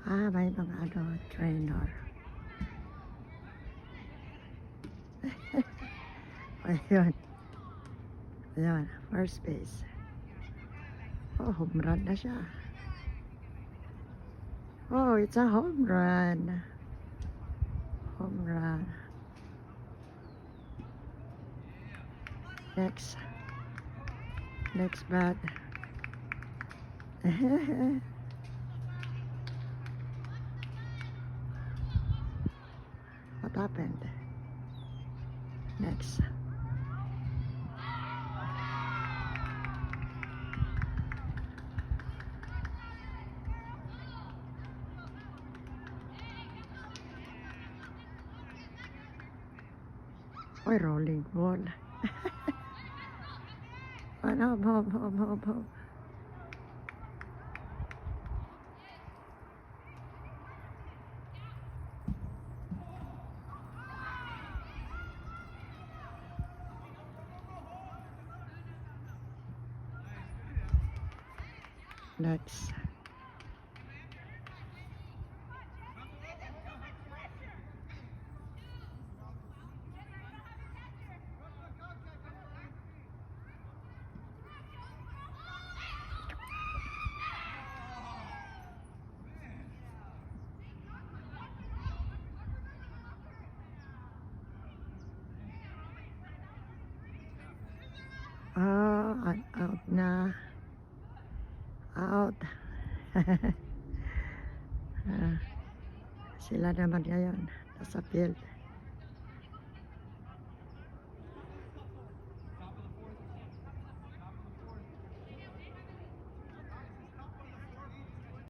May mga trainer. Ayun. Ayun, first base. Home run na siya. It's a home run. Home run. Next bat. What happened? Next. Rolling ball. Hop. Next. Out na. Out. Sila naman ngayon nasa field.